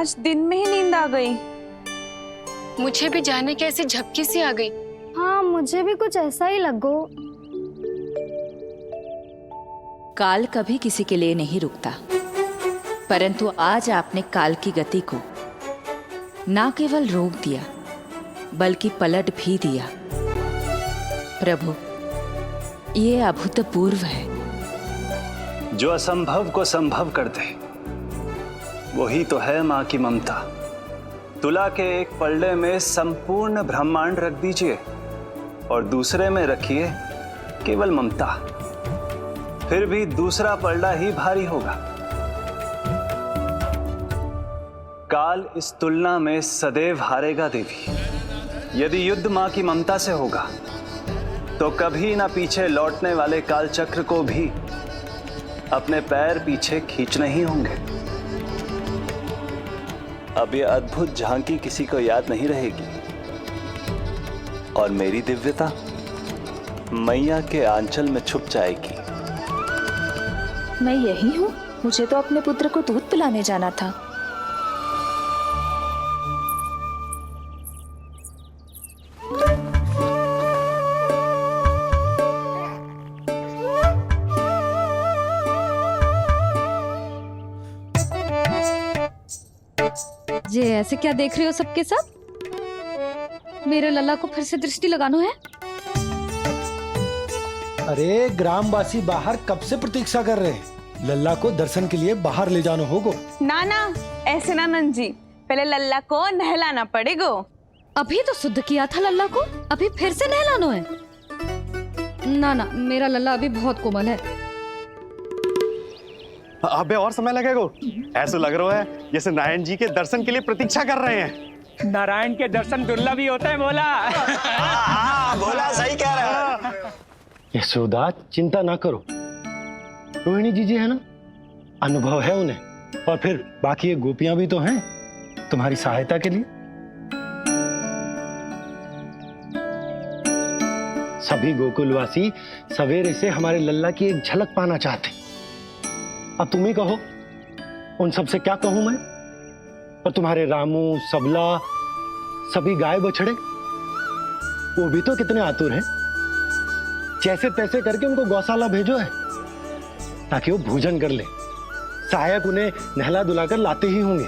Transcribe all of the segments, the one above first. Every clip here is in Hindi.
आज दिन में ही नींद आ गई। मुझे भी जाने की ऐसी झपकी सी आ गई। हाँ, मुझे भी कुछ ऐसा ही लगो। काल कभी किसी के लिए नहीं रुकता, परंतु आज आपने काल की गति को ना केवल रोक दिया बल्कि पलट भी दिया। प्रभु, ये अभूतपूर्व है। जो असंभव को संभव कर दे वही तो है माँ की ममता। तुला के एक पलड़े में संपूर्ण ब्रह्मांड रख दीजिए और दूसरे में रखिए केवल ममता, फिर भी दूसरा पलड़ा ही भारी होगा। काल इस तुलना में सदैव हारेगा देवी। यदि युद्ध मां की ममता से होगा तो कभी ना पीछे लौटने वाले काल चक्र को भी अपने पैर पीछे खींचने ही होंगे। अब यह अद्भुत झांकी किसी को याद नहीं रहेगी और मेरी दिव्यता मैया के आंचल में छुप जाएगी। मैं यही हूँ। मुझे तो अपने पुत्र को दूध पिलाने जाना था। ये ऐसे क्या देख रहे हो सबके सब? मेरे लल्ला को फिर से दृष्टि लगाना है? अरे ग्रामवासी बाहर कब से प्रतीक्षा कर रहे हैं। लल्ला को दर्शन के लिए बाहर ले जाना होगा। ना ना, ऐसे ना नंजी, पहले लल्ला को नहलाना पड़ेगा। अभी तो शुद्ध किया था लल्ला को, अभी फिर से नहलाना है? ना ना, मेरा लल्ला अभी बहुत कोमल है। अबे और समय लगेगा। ऐसा लग रहा है जैसे नारायण जी के दर्शन के लिए प्रतीक्षा कर रहे हैं। नारायण के दर्शन दुर्लभ ही होते हैं। बोला हाँ, बोला सही कह रहा है। यशोदा, चिंता ना करो। रोहिणी जी है ना, अनुभव है उन्हें, और फिर बाकी ये गोपियां भी तो हैं तुम्हारी सहायता के लिए। सभी गोकुलवासी सवेरे से हमारे लल्ला की एक झलक पाना चाहते। अब तुम ही कहो, उन सब से क्या कहूं मैं? और तुम्हारे रामू, सबला, सभी गाय बछड़े, वो भी तो कितने आतुर हैं। जैसे तैसे करके उनको गौशाला भेजो है ताकि वो भोजन कर ले। सहायक उन्हें नहला धुलाकर लाते ही होंगे।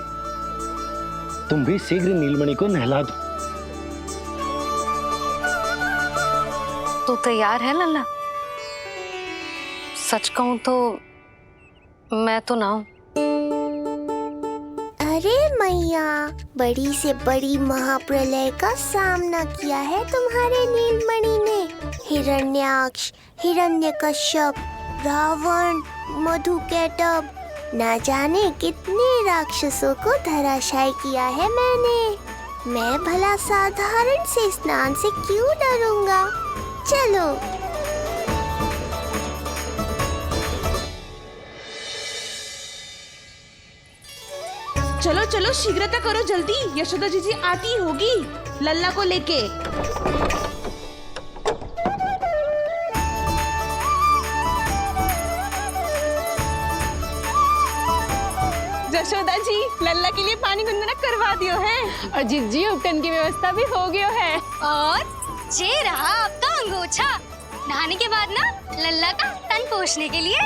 तुम भी शीघ्र नीलमणि को नहला दो। तो तैयार है लल्ला? सच कहूं तो मैं तो ना हूं। अरे मैया, बड़ी से बड़ी महाप्रलय का सामना किया है तुम्हारे नीलमणि ने। हिरण्याक्ष, हिरण्यकश्यप, रावण, मधुकैटभ, ना जाने कितने राक्षसों को धराशायी किया है मैंने। मैं भला साधारण से स्नान से क्यों डरूंगा? चलो। चलो चलो, शीघ्रता करो जल्दी, यशोदा जी आती होगी लल्ला को लेके। यशोदा जी, लल्ला के लिए पानी गुनगुना करवा दियो है। और जिज्जी उपटन की व्यवस्था भी हो गयो है। और ये रहा आपका अंगोछा। नहाने के बाद ना लल्ला का तन पोंछने के लिए।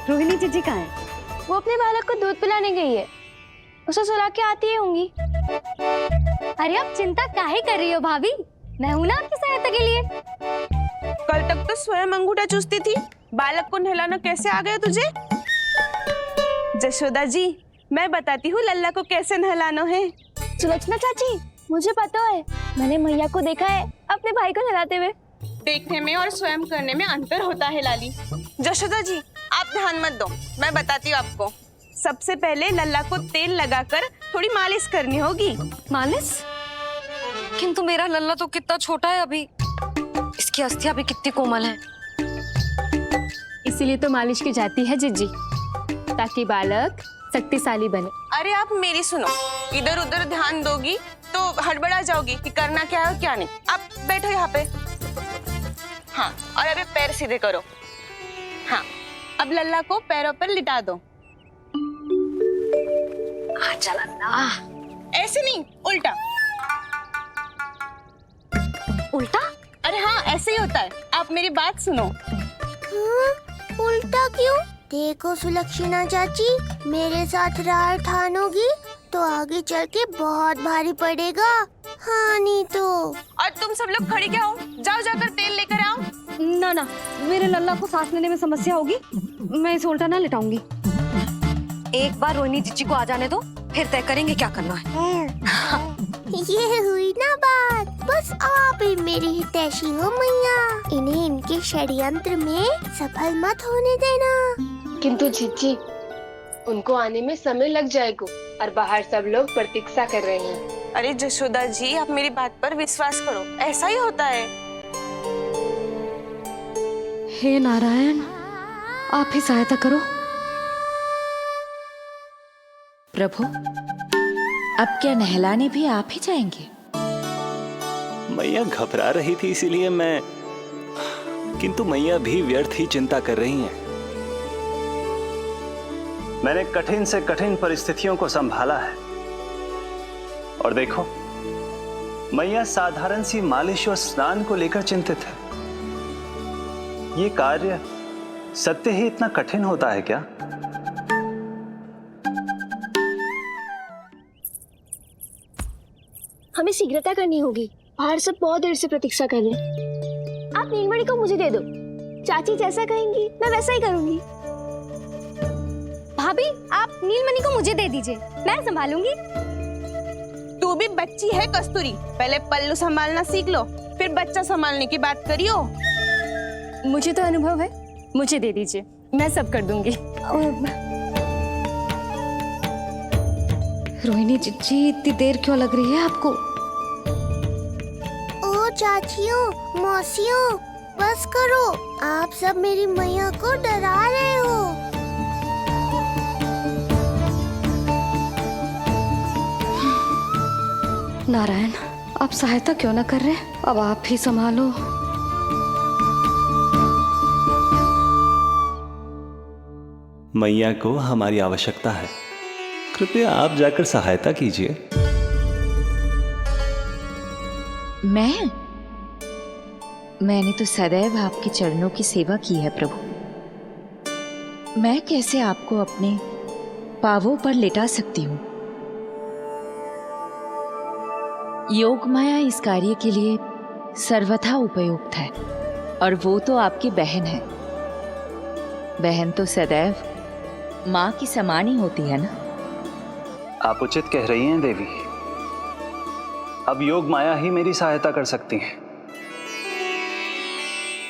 रोहिणी जीजी कहाँ है? वो अपने बालक को दूध पिलाने गई है। उसे सुला के आती ही होंगी। अरे आप चिंता काहे कर रही हो भाभी? मैं हूं ना आपकी सहायता के लिए। कल तक तो स्वयं अंगूठा चूसती थी, बालक को नहलाना कैसे आ गया तुझे? यशोदा जी, मैं बताती हूँ लल्ला को कैसे नहलाना है। सुलक्षणा चाची, मुझे पता है, मैंने मैया को देखा है अपने भाई को नहलाते हुए। देखने में और स्वयं करने में अंतर होता है लाली। यशोदा जी, आप ध्यान मत दो, मैं बताती हूँ आपको। सबसे पहले लल्ला को तेल लगाकर थोड़ी मालिश करनी होगी। मालिश? किंतु मेरा लल्ला तो कितना छोटा है अभी, इसकी अस्थियां भी कितनी कोमल हैं। इसीलिए तो मालिश की जाती है जिज्जी, ताकि बालक शक्तिशाली बने। अरे आप मेरी सुनो, इधर उधर ध्यान दोगी तो हड़बड़ा जाओगी कि करना क्या है और क्या नहीं। आप बैठो यहाँ पे। हाँ, और अभी पैर सीधे करो। हाँ, अब लल्ला को पैरों पर लिटा दो। अच्छा लल्ला। ऐसे नहीं, उल्टा। उल्टा? अरे हाँ, ऐसे ही होता है। आप मेरी बात सुनो। हाँ, उल्टा क्यों? देखो सुलक्षणा चाची, मेरे साथ रार ठानोगी तो आगे चल के बहुत भारी पड़ेगा। हाँ नहीं तो। और तुम सब लोग खड़ी क्या हो? जाओ जाकर तेल लेकर आओ। ना ना, मेरे लल्ला को सांस लेने में समस्या होगी, मैं इसे उल्टा ना लिटाऊंगी। एक बार रोहिणी जीजी को आ जाने दो, फिर तय करेंगे क्या करना है। ये हुई ना बात। बस आप ही मेरी हितैषी हो मैया। इन्हें इनके षड्यंत्र में सफल मत होने देना। किंतु जीजी, उनको आने में समय लग जाएगा और बाहर सब लोग प्रतीक्षा कर रहे हैं। अरे जशोदा जी, आप मेरी बात पर विश्वास करो, ऐसा ही होता है। हे नारायण, आप ही सहायता करो। प्रभु, अब क्या नहलाने भी आप ही जाएंगे? मैया घबरा रही थी इसीलिए मैं, किंतु मैया भी व्यर्थ ही चिंता कर रही हैं। मैंने कठिन से कठिन परिस्थितियों को संभाला है और देखो, मैया साधारण सी मालिश और स्नान को लेकर चिंतित है। ये कार्य सत्य ही इतना कठिन होता है क्या? हमें शीघ्रता करनी होगी, बाहर सब बहुत देर से प्रतीक्षा कर रहे हैं। आप नीलमणि को मुझे दे दो, चाची जैसा कहेंगी मैं वैसा ही करूंगी। भाभी, आप नीलमणि को मुझे दे दीजिए, मैं संभालूंगी। तू भी बच्ची है कस्तूरी, पहले पल्लू संभालना सीख लो, फिर बच्चा संभालने की बात करियो। मुझे तो अनुभव है, मुझे दे दीजिए, मैं सब कर दूंगी। रोहिणी जीजी, इतनी देर क्यों लग रही है आपको? ओ चाचियों, मौसियों, बस करो। आप सब मेरी मैया को डरा रहे हो। नारायण, आप सहायता क्यों ना कर रहे? अब आप ही संभालो। मैया को हमारी आवश्यकता है, कृपया आप जाकर सहायता कीजिए। मैंने तो सदैव आपके चरणों की सेवा की है प्रभु। मैं कैसे आपको अपने पावों पर लेटा सकती हूँ? योग माया इस कार्य के लिए सर्वथा उपयुक्त है, और वो तो आपकी बहन है। बहन तो सदैव माँ की समान ही होती है ना। आप उचित कह रही हैं देवी। अब योग माया ही मेरी सहायता कर सकती हैं।